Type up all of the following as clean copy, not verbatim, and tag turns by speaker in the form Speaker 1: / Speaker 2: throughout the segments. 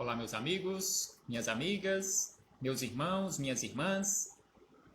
Speaker 1: Olá, meus amigos, minhas amigas, meus irmãos, minhas irmãs.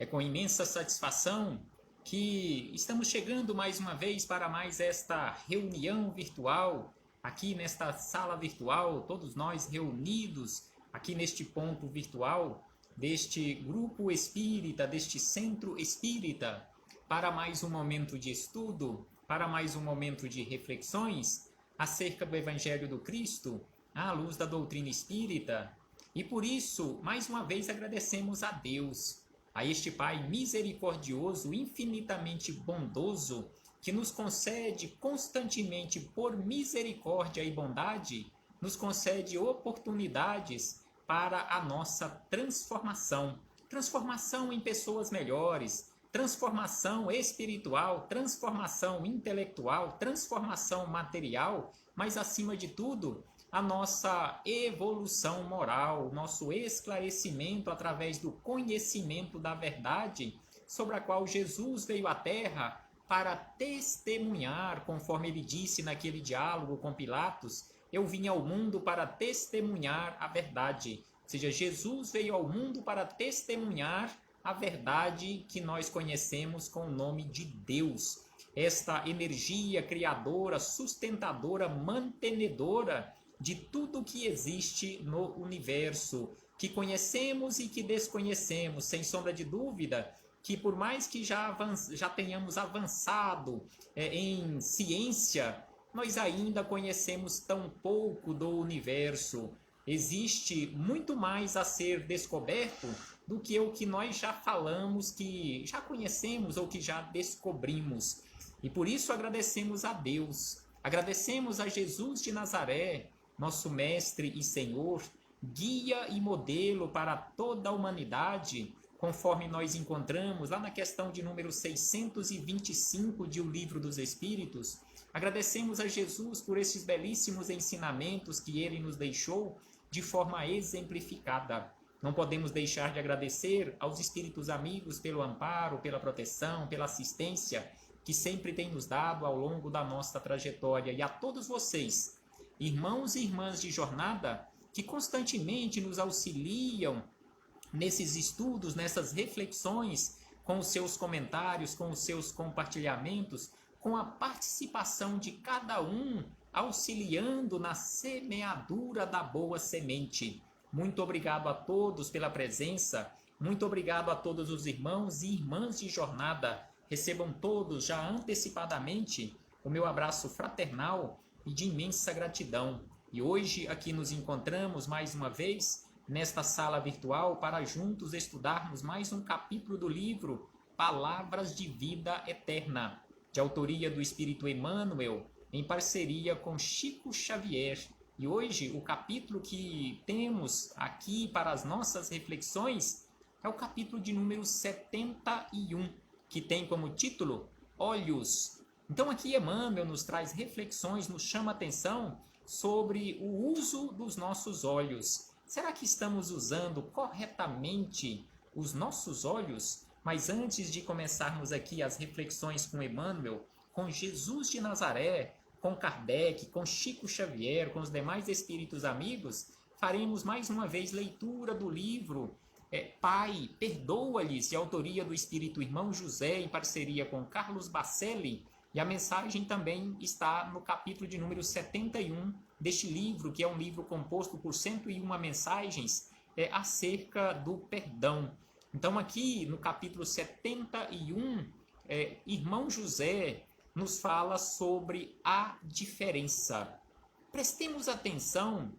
Speaker 1: É com imensa satisfação que estamos chegando mais uma vez para mais esta reunião virtual, aqui nesta sala virtual, todos nós reunidos aqui neste ponto virtual, deste grupo espírita, deste centro espírita, para mais um momento de estudo, para mais um momento de reflexões acerca do Evangelho do Cristo, à luz da doutrina espírita. E por isso, mais uma vez agradecemos a Deus, a este Pai misericordioso, infinitamente bondoso, que nos concede constantemente, por misericórdia e bondade, nos concede oportunidades para a nossa transformação. Transformação em pessoas melhores, transformação espiritual, transformação intelectual, transformação material, mas acima de tudo, a nossa evolução moral, nosso esclarecimento através do conhecimento da verdade sobre a qual Jesus veio à Terra para testemunhar, conforme ele disse naquele diálogo com Pilatos, eu vim ao mundo para testemunhar a verdade. Ou seja, Jesus veio ao mundo para testemunhar a verdade que nós conhecemos com o nome de Deus. Esta energia criadora, sustentadora, mantenedora de tudo que existe no universo, que conhecemos e que desconhecemos, sem sombra de dúvida, que por mais que já tenhamos avançado em ciência, nós ainda conhecemos tão pouco do universo. Existe muito mais a ser descoberto do que o que nós já falamos, que já conhecemos ou que já descobrimos. E por isso agradecemos a Deus, agradecemos a Jesus de Nazaré, nosso Mestre e Senhor, guia e modelo para toda a humanidade, conforme nós encontramos lá na questão de número 625 de O Livro dos Espíritos. Agradecemos a Jesus por esses belíssimos ensinamentos que ele nos deixou de forma exemplificada. Não podemos deixar de agradecer aos espíritos amigos pelo amparo, pela proteção, pela assistência que sempre tem nos dado ao longo da nossa trajetória, e a todos vocês, irmãos e irmãs de jornada, que constantemente nos auxiliam nesses estudos, nessas reflexões, com os seus comentários, com os seus compartilhamentos, com a participação de cada um, auxiliando na semeadura da boa semente. Muito obrigado a todos pela presença, muito obrigado a todos os irmãos e irmãs de jornada. Recebam todos já antecipadamente o meu abraço fraternal e de imensa gratidão. E hoje aqui nos encontramos mais uma vez nesta sala virtual para juntos estudarmos mais um capítulo do livro Palavras de Vida Eterna, de autoria do Espírito Emmanuel, em parceria com Chico Xavier. E hoje o capítulo que temos aqui para as nossas reflexões é o capítulo de número 71, que tem como título Olhos. Então aqui Emmanuel nos traz reflexões, nos chama a atenção sobre o uso dos nossos olhos. Será que estamos usando corretamente os nossos olhos? Mas antes de começarmos aqui as reflexões com Emmanuel, com Jesus de Nazaré, com Kardec, com Chico Xavier, com os demais espíritos amigos, faremos mais uma vez leitura do livro Pai, Perdoa-lhes, de autoria do Espírito Irmão José, em parceria com Carlos Bacelli, e a mensagem também está no capítulo de número 71 deste livro, que é um livro composto por 101 mensagens acerca do perdão. Então aqui no capítulo 71, Irmão José nos fala sobre a diferença. Prestemos atenção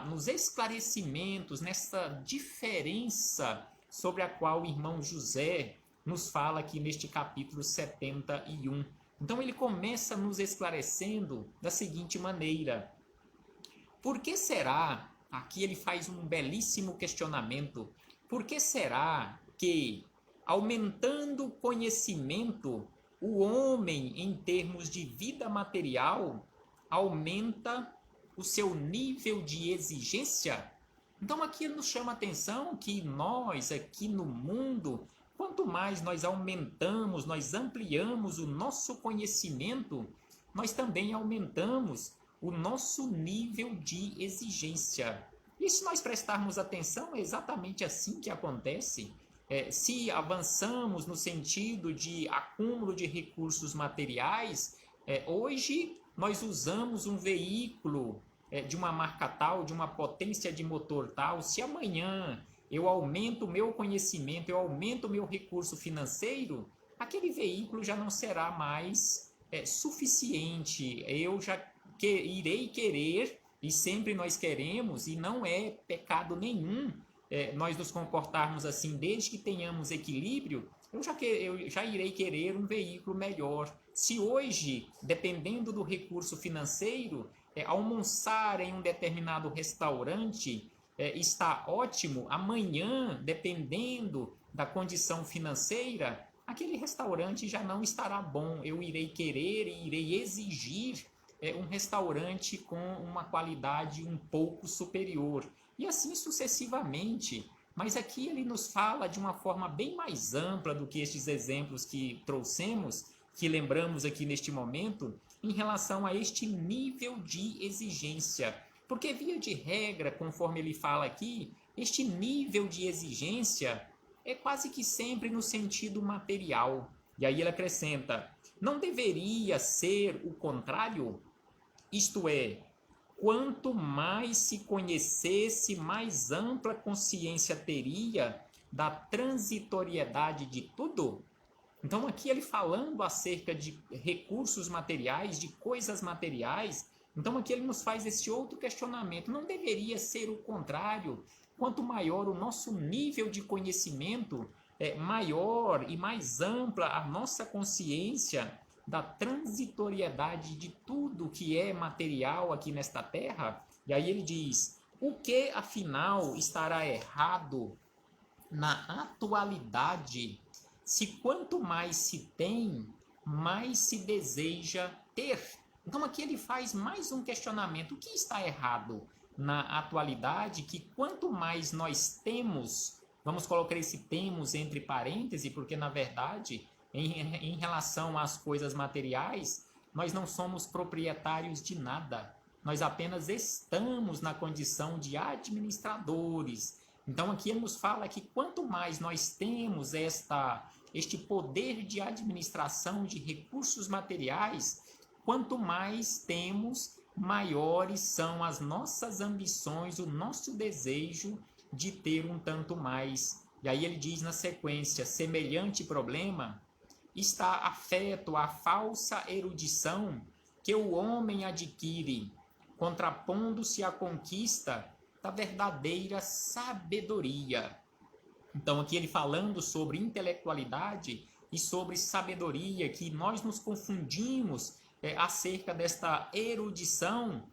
Speaker 1: nos esclarecimentos, nessa diferença sobre a qual o irmão José nos fala aqui neste capítulo 71. Então ele começa nos esclarecendo da seguinte maneira: por que será, aqui ele faz um belíssimo questionamento, por que será que, aumentando o conhecimento, o homem, em termos de vida material, aumenta o seu nível de exigência? Então aqui ele nos chama a atenção que nós aqui no mundo, quanto mais nós aumentamos, nós ampliamos o nosso conhecimento, nós também aumentamos o nosso nível de exigência. E se nós prestarmos atenção, é exatamente assim que acontece. Se avançamos no sentido de acúmulo de recursos materiais, hoje nós usamos um veículo de uma marca tal, de uma potência de motor tal. Se amanhã eu aumento o meu conhecimento, eu aumento o meu recurso financeiro, aquele veículo já não será mais suficiente. Eu já irei querer, e sempre nós queremos, e não é pecado nenhum nós nos comportarmos assim, desde que tenhamos equilíbrio, eu já irei querer um veículo melhor. Se hoje, dependendo do recurso financeiro, almoçar em um determinado restaurante está ótimo, amanhã, dependendo da condição financeira, aquele restaurante já não estará bom. Eu irei querer e irei exigir um restaurante com uma qualidade um pouco superior. E assim sucessivamente. Mas aqui ele nos fala de uma forma bem mais ampla do que estes exemplos que trouxemos, que lembramos aqui neste momento, em relação a este nível de exigência. Porque, via de regra, conforme ele fala aqui, este nível de exigência é quase que sempre no sentido material. E aí ele acrescenta, não deveria ser o contrário? Isto é, quanto mais se conhecesse, mais ampla consciência teria da transitoriedade de tudo? Então, aqui ele falando acerca de recursos materiais, de coisas materiais, então aqui ele nos faz esse outro questionamento. Não deveria ser o contrário? Quanto maior o nosso nível de conhecimento, maior e mais ampla a nossa consciência da transitoriedade de tudo que é material aqui nesta terra. E aí ele diz, o que afinal estará errado na atualidade, se quanto mais se tem, mais se deseja ter? Então aqui ele faz mais um questionamento. O que está errado na atualidade, que quanto mais nós temos, vamos colocar esse temos entre parênteses, porque na verdade, em relação às coisas materiais, nós não somos proprietários de nada. Nós apenas estamos na condição de administradores. Então aqui ele nos fala que quanto mais nós temos este poder de administração de recursos materiais, quanto mais temos, maiores são as nossas ambições, o nosso desejo de ter um tanto mais. E aí ele diz na sequência, semelhante problema está afeto à falsa erudição que o homem adquire, contrapondo-se à conquista da verdadeira sabedoria. Então aqui ele falando sobre intelectualidade e sobre sabedoria, que nós nos confundimos acerca desta erudição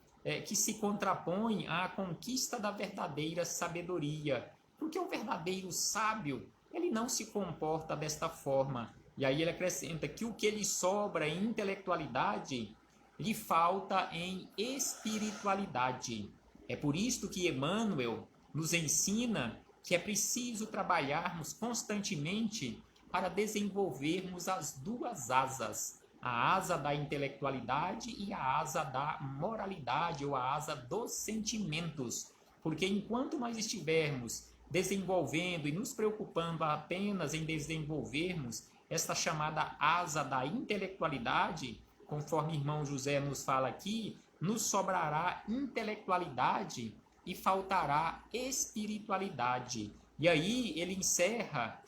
Speaker 1: que se contrapõe à conquista da verdadeira sabedoria. Porque o verdadeiro sábio, ele não se comporta desta forma. E aí ele acrescenta que o que lhe sobra em intelectualidade, lhe falta em espiritualidade. É por isto que Emmanuel nos ensina que é preciso trabalharmos constantemente para desenvolvermos as duas asas, a asa da intelectualidade e a asa da moralidade, ou a asa dos sentimentos. Porque enquanto nós estivermos desenvolvendo e nos preocupando apenas em desenvolvermos esta chamada asa da intelectualidade, conforme o irmão José nos fala aqui, nos sobrará intelectualidade e faltará espiritualidade. E aí ele encerra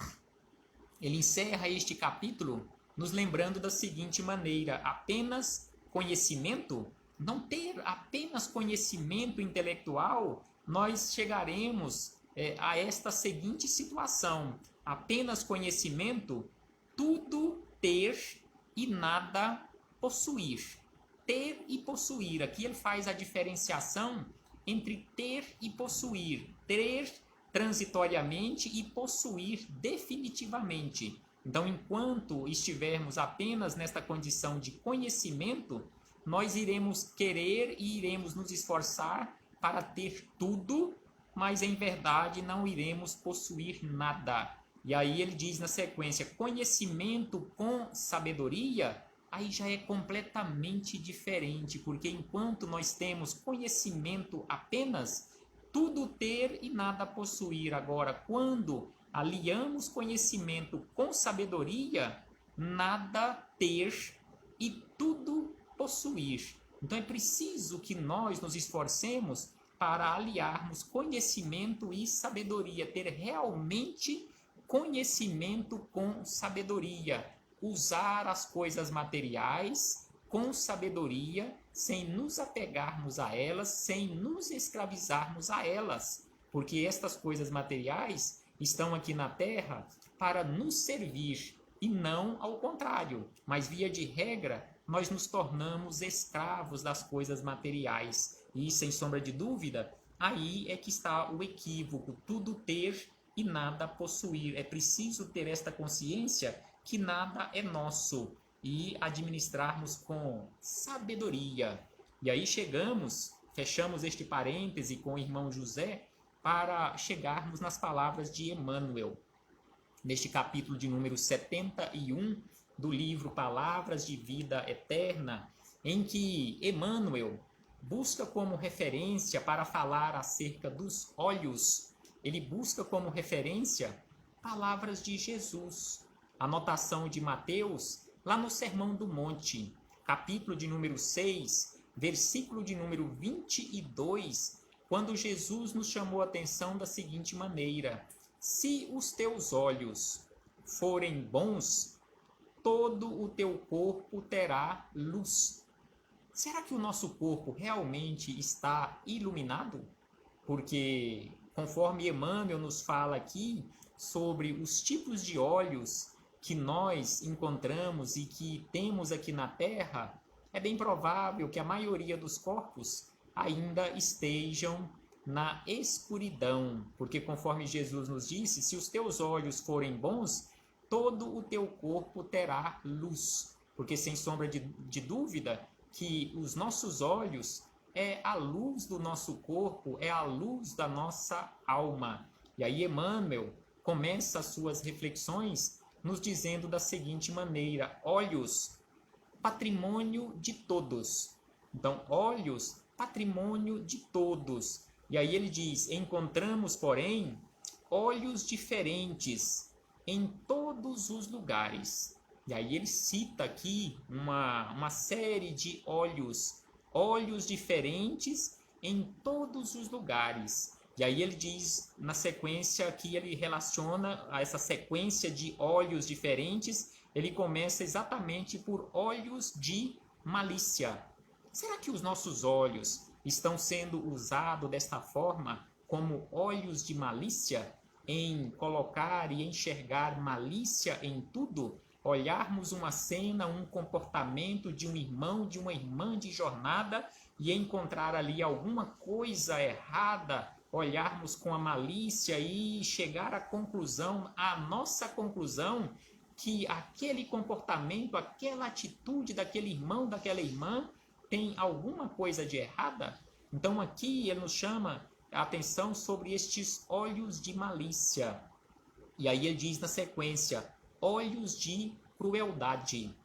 Speaker 1: este capítulo nos lembrando da seguinte maneira, apenas conhecimento, não ter apenas conhecimento intelectual, nós chegaremos a esta seguinte situação, apenas conhecimento, tudo ter e nada possuir. Ter e possuir, aqui ele faz a diferenciação entre ter e possuir, ter transitoriamente e possuir definitivamente. Então, enquanto estivermos apenas nesta condição de conhecimento, nós iremos querer e iremos nos esforçar para ter tudo, mas em verdade não iremos possuir nada. E aí ele diz na sequência, conhecimento com sabedoria, aí já é completamente diferente, porque enquanto nós temos conhecimento apenas, tudo ter e nada possuir. Agora, quando aliamos conhecimento com sabedoria, nada ter e tudo possuir. Então é preciso que nós nos esforcemos para aliarmos conhecimento e sabedoria, ter realmente conhecimento com sabedoria, usar as coisas materiais com sabedoria, sem nos apegarmos a elas, sem nos escravizarmos a elas, porque estas coisas materiais estão aqui na terra para nos servir e não ao contrário, mas via de regra nós nos tornamos escravos das coisas materiais e, sem sombra de dúvida, aí é que está o equívoco, tudo ter e nada possuir. É preciso ter esta consciência que nada é nosso e administrarmos com sabedoria. E aí fechamos este parêntese com o irmão José para chegarmos nas palavras de Emmanuel, neste capítulo de número 71 do livro Palavras de Vida Eterna, em que Emmanuel busca como referência para falar acerca dos olhos, ele busca como referência palavras de Jesus, anotação de Mateus, lá no Sermão do Monte, capítulo de número 6, versículo de número 22, quando Jesus nos chamou a atenção da seguinte maneira: se os teus olhos forem bons, todo o teu corpo terá luz. Será que o nosso corpo realmente está iluminado? Porque, conforme Emmanuel nos fala aqui sobre os tipos de olhos que nós encontramos e que temos aqui na Terra, é bem provável que a maioria dos corpos ainda estejam na escuridão, porque conforme Jesus nos disse, se os teus olhos forem bons, todo o teu corpo terá luz, porque sem sombra de dúvida que os nossos olhos é a luz do nosso corpo, é a luz da nossa alma. E aí Emmanuel começa as suas reflexões nos dizendo da seguinte maneira: olhos, patrimônio de todos. Então, olhos, patrimônio de todos. E aí ele diz: encontramos, porém, olhos diferentes em todos os lugares. E aí ele cita aqui uma série de olhos diferentes em todos os lugares. E aí ele diz na sequência que ele relaciona a essa sequência de olhos diferentes, ele começa exatamente por olhos de malícia. Será que os nossos olhos estão sendo usados desta forma como olhos de malícia, em colocar e enxergar malícia em tudo? Olharmos uma cena, um comportamento de um irmão, de uma irmã de jornada e encontrar ali alguma coisa errada, olharmos com a malícia e chegar à conclusão, à nossa conclusão, que aquele comportamento, aquela atitude daquele irmão, daquela irmã, tem alguma coisa de errada? Então aqui ele nos chama a atenção sobre estes olhos de malícia. E aí ele diz na sequência: olhos de crueldade.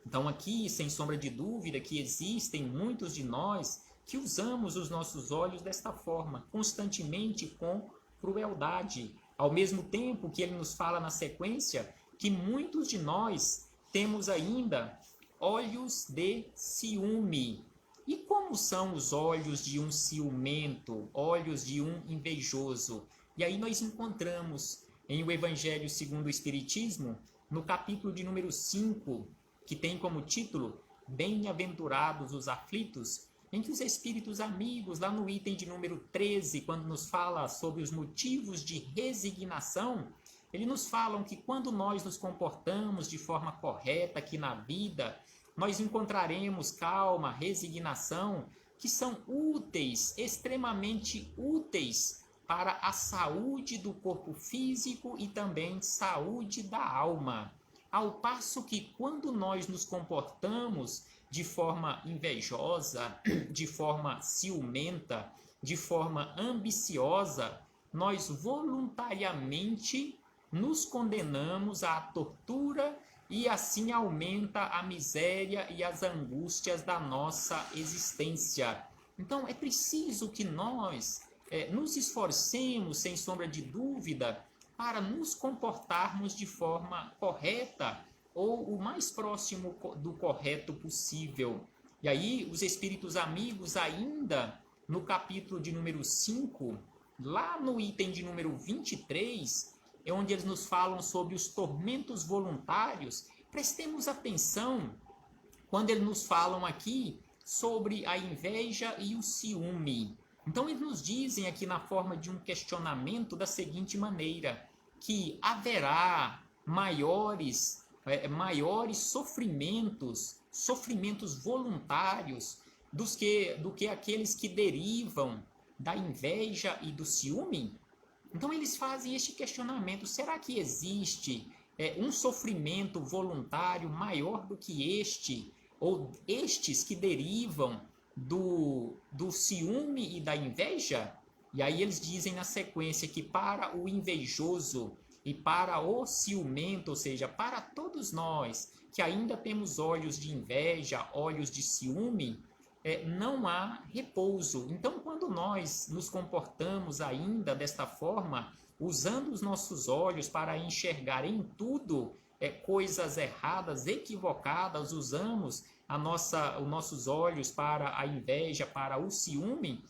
Speaker 1: Então aqui, sem sombra de dúvida, que existem muitos de nós que usamos os nossos olhos desta forma, constantemente com crueldade. Ao mesmo tempo que ele nos fala na sequência que muitos de nós temos ainda olhos de ciúme. E como são os olhos de um ciumento, olhos de um invejoso? E aí nós encontramos em o Evangelho segundo o Espiritismo, no capítulo de número 5, que tem como título Bem-aventurados os aflitos, em que os espíritos amigos, lá no item de número 13, quando nos fala sobre os motivos de resignação, eles nos falam que quando nós nos comportamos de forma correta aqui na vida, nós encontraremos calma, resignação, que são úteis, extremamente úteis para a saúde do corpo físico e também saúde da alma. Ao passo que quando nós nos comportamos de forma invejosa, de forma ciumenta, de forma ambiciosa, nós voluntariamente nos condenamos à tortura e assim aumenta a miséria e as angústias da nossa existência. Então é preciso que nós nos esforcemos, sem sombra de dúvida, para nos comportarmos de forma correta ou o mais próximo do correto possível. E aí os espíritos amigos ainda no capítulo de número 5, lá no item de número 23, é onde eles nos falam sobre os tormentos voluntários. Prestemos atenção quando eles nos falam aqui sobre a inveja e o ciúme. Então eles nos dizem aqui na forma de um questionamento da seguinte maneira, que haverá maiores sofrimentos voluntários do que aqueles que derivam da inveja e do ciúme? Então eles fazem este questionamento, será que existe um sofrimento voluntário maior do que este, ou estes que derivam do ciúme e da inveja? E aí eles dizem na sequência que para o invejoso e para o ciumento, ou seja, para todos nós que ainda temos olhos de inveja, olhos de ciúme, não há repouso. Então, quando nós nos comportamos ainda desta forma, usando os nossos olhos para enxergar em tudo coisas erradas, equivocadas, usamos os nossos olhos para a inveja, para o ciúme,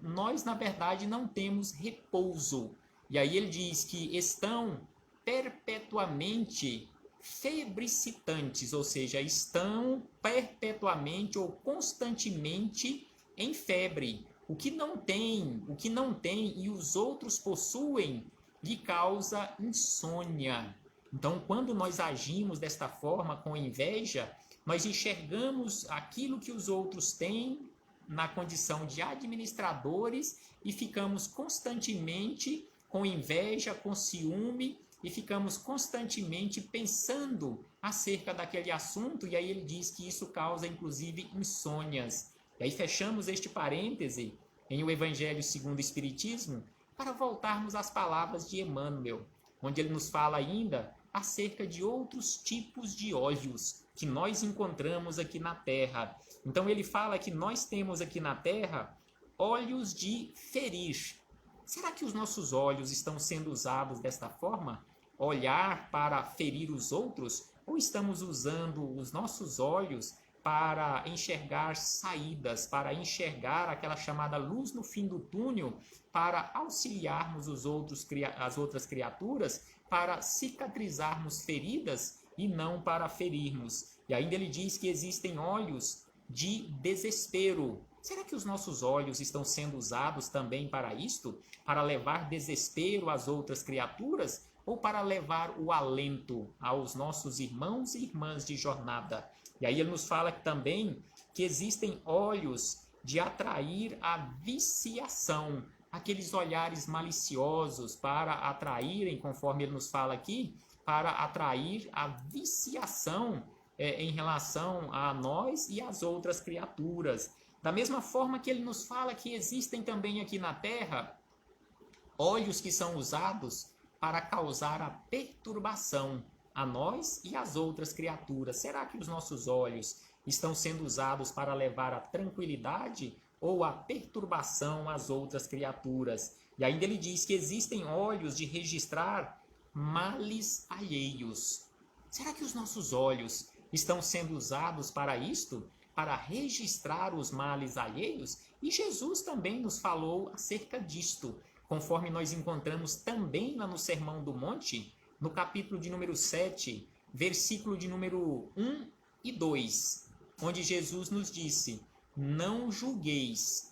Speaker 1: nós, na verdade, não temos repouso. E aí ele diz que estão perpetuamente febricitantes, ou seja, estão perpetuamente ou constantemente em febre. O que não tem e os outros possuem lhe causa insônia. Então, quando nós agimos desta forma com inveja, nós enxergamos aquilo que os outros têm na condição de administradores e ficamos constantemente com inveja, com ciúme, e ficamos constantemente pensando acerca daquele assunto, e aí ele diz que isso causa inclusive insônias. E aí fechamos este parêntese em O Evangelho segundo o Espiritismo para voltarmos às palavras de Emmanuel, onde ele nos fala ainda acerca de outros tipos de olhos que nós encontramos aqui na Terra. Então ele fala que nós temos aqui na Terra olhos de ferir. Será que os nossos olhos estão sendo usados desta forma? Olhar para ferir os outros? Ou estamos usando os nossos olhos para enxergar saídas, para enxergar aquela chamada luz no fim do túnel, para auxiliarmos as outras criaturas, para cicatrizarmos feridas e não para ferirmos? E ainda ele diz que existem olhos de desespero. Será que os nossos olhos estão sendo usados também para isto? Para levar desespero às outras criaturas? Ou para levar o alento aos nossos irmãos e irmãs de jornada? E aí ele nos fala também que existem olhos de atrair a viciação, aqueles olhares maliciosos para atraírem, conforme ele nos fala aqui, para atrair a viciação em relação a nós e às outras criaturas. Da mesma forma que ele nos fala que existem também aqui na Terra olhos que são usados para causar a perturbação a nós e às outras criaturas. Será que os nossos olhos estão sendo usados para levar a tranquilidade ou a perturbação às outras criaturas? E ainda ele diz que existem olhos de registrar males alheios. Será que os nossos olhos estão sendo usados para isto? Para registrar os males alheios? E Jesus também nos falou acerca disto, conforme nós encontramos também lá no Sermão do Monte, no capítulo de número 7, versículo de número 1 e 2, onde Jesus nos disse: não julgueis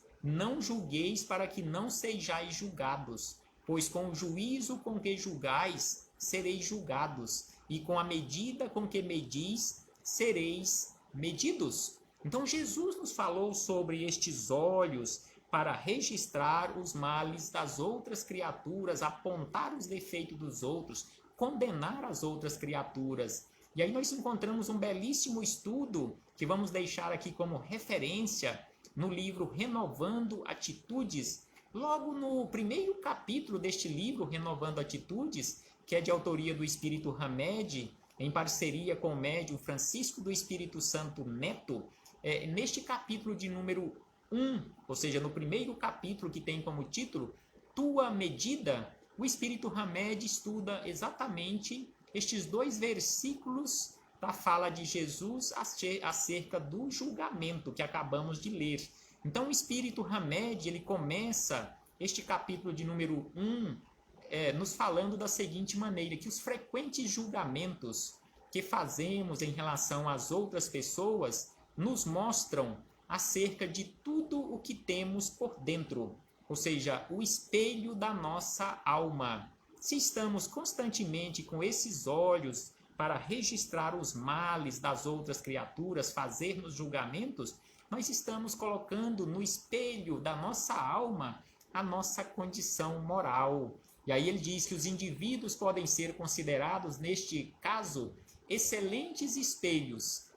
Speaker 1: para que não sejais julgados, pois com o juízo com que julgais, sereis julgados, e com a medida com que medis, sereis medidos. Então Jesus nos falou sobre estes olhos para registrar os males das outras criaturas, apontar os defeitos dos outros, condenar as outras criaturas. E aí nós encontramos um belíssimo estudo que vamos deixar aqui como referência no livro Renovando Atitudes, logo no primeiro capítulo deste livro, Renovando Atitudes, que é de autoria do Espírito Hamed, em parceria com o médium Francisco do Espírito Santo Neto, neste capítulo de número 1, ou seja, no primeiro capítulo que tem como título Tua Medida, o Espírito Hamed estuda exatamente estes 2 versículos da fala de Jesus acerca do julgamento que acabamos de ler. Então o Espírito Hamed, ele começa este capítulo de número 1 nos falando da seguinte maneira, que os frequentes julgamentos que fazemos em relação às outras pessoas nos mostram acerca de tudo o que temos por dentro, ou seja, o espelho da nossa alma. Se estamos constantemente com esses olhos para registrar os males das outras criaturas, fazermos julgamentos, nós estamos colocando no espelho da nossa alma a nossa condição moral. E aí ele diz que os indivíduos podem ser considerados, neste caso, excelentes espelhos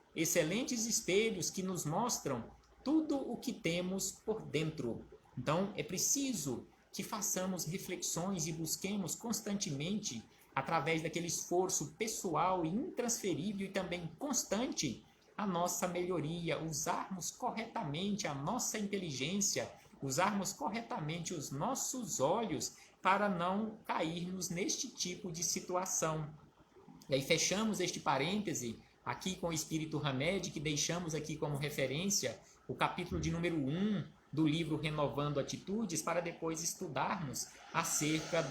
Speaker 1: que nos mostram tudo o que temos por dentro. Então, é preciso que façamos reflexões e busquemos constantemente, através daquele esforço pessoal e intransferível e também constante, a nossa melhoria, usarmos corretamente a nossa inteligência, usarmos corretamente os nossos olhos para não cairmos neste tipo de situação. E aí fechamos este parêntese aqui com o Espírito Hamed, que deixamos aqui como referência o capítulo de número 1 do livro Renovando Atitudes, para depois estudarmos acerca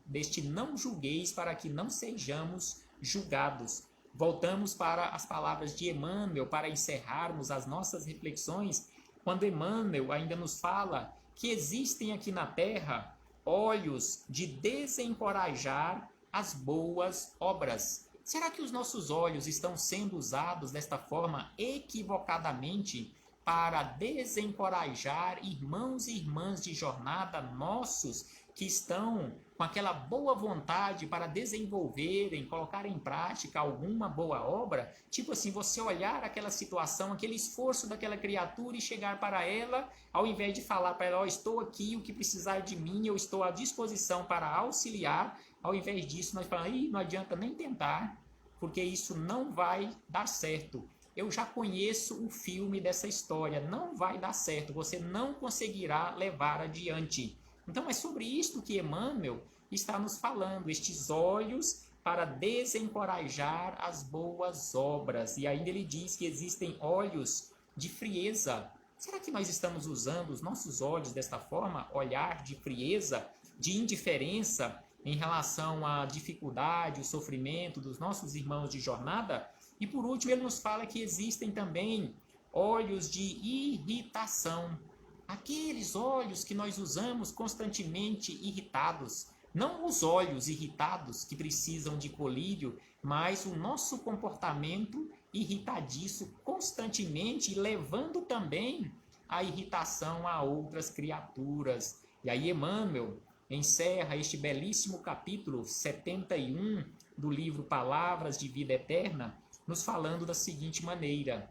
Speaker 1: deste não julgueis, para que não sejamos julgados. Voltamos para as palavras de Emmanuel para encerrarmos as nossas reflexões, quando Emmanuel ainda nos fala que existem aqui na Terra olhos de desencorajar as boas obras. Será que os nossos olhos estão sendo usados desta forma equivocadamente para desencorajar irmãos e irmãs de jornada nossos que estão com aquela boa vontade para desenvolverem, colocar em prática alguma boa obra? Tipo assim, você olhar aquela situação, aquele esforço daquela criatura e chegar para ela, ao invés de falar para ela, oh, estou aqui, o que precisar de mim, eu estou à disposição para auxiliar. Ao invés disso, nós falamos, não adianta nem tentar, porque isso não vai dar certo. Eu já conheço o filme dessa história, não vai dar certo, você não conseguirá levar adiante. Então é sobre isto que Emmanuel está nos falando, estes olhos para desencorajar as boas obras. E ainda ele diz que existem olhos de frieza. Será que nós estamos usando os nossos olhos desta forma? Olhar de frieza, de indiferença em relação à dificuldade, o sofrimento dos nossos irmãos de jornada? E por último ele nos fala que existem também olhos de irritação. Aqueles olhos que nós usamos constantemente irritados. Não os olhos irritados que precisam de colírio, mas o nosso comportamento irritadiço constantemente, levando também a irritação a outras criaturas. E aí Emmanuel encerra este belíssimo capítulo 71 do livro Palavras de Vida Eterna, nos falando da seguinte maneira,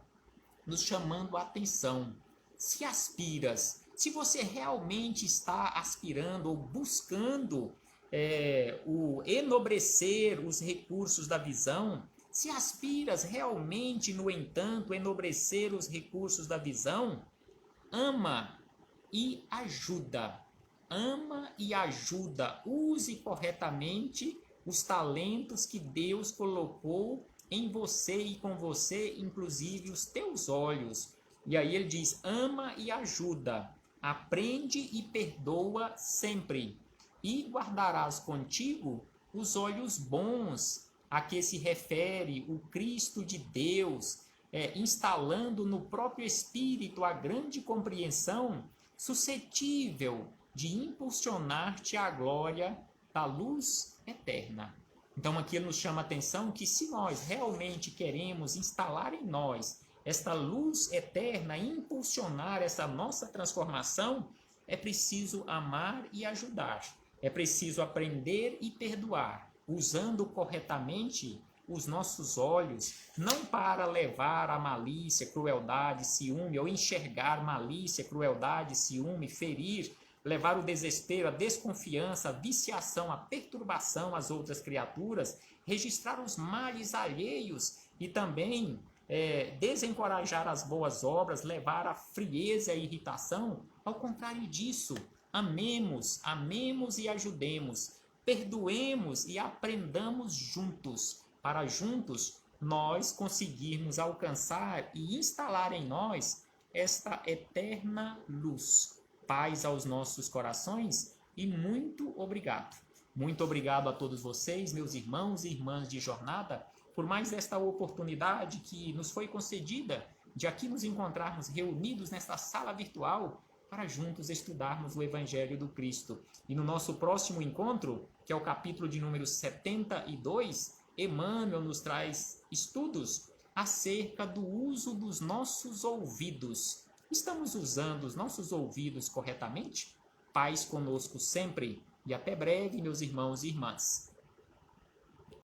Speaker 1: nos chamando a atenção. Se aspiras, se você realmente está aspirando ou buscando o enobrecer os recursos da visão, se aspiras realmente, no entanto, enobrecer os recursos da visão, ama e ajuda. Ama e ajuda. Use corretamente os talentos que Deus colocou em você e com você, inclusive os teus olhos. E aí ele diz, ama e ajuda, aprende e perdoa sempre, e guardarás contigo os olhos bons, a que se refere o Cristo de Deus, instalando no próprio Espírito a grande compreensão suscetível de impulsionar-te à glória da luz eterna. Então aqui ele nos chama a atenção que se nós realmente queremos instalar em nós esta luz eterna, impulsionar essa nossa transformação, é preciso amar e ajudar. É preciso aprender e perdoar, usando corretamente os nossos olhos, não para levar a malícia, crueldade, ciúme, ou enxergar malícia, crueldade, ciúme, ferir levar o desespero, a desconfiança, a viciação, a perturbação às outras criaturas, registrar os males alheios e também desencorajar as boas obras, levar a frieza e a irritação. Ao contrário disso, amemos e ajudemos, perdoemos e aprendamos juntos, para juntos nós conseguirmos alcançar e instalar em nós esta eterna luz. Paz aos nossos corações e muito obrigado. Muito obrigado a todos vocês, meus irmãos e irmãs de jornada, por mais esta oportunidade que nos foi concedida de aqui nos encontrarmos reunidos nesta sala virtual para juntos estudarmos o Evangelho do Cristo. E no nosso próximo encontro, que é o capítulo de número 72, Emmanuel nos traz estudos acerca do uso dos nossos ouvidos. Estamos usando os nossos ouvidos corretamente? Paz conosco sempre e até breve, meus irmãos e irmãs.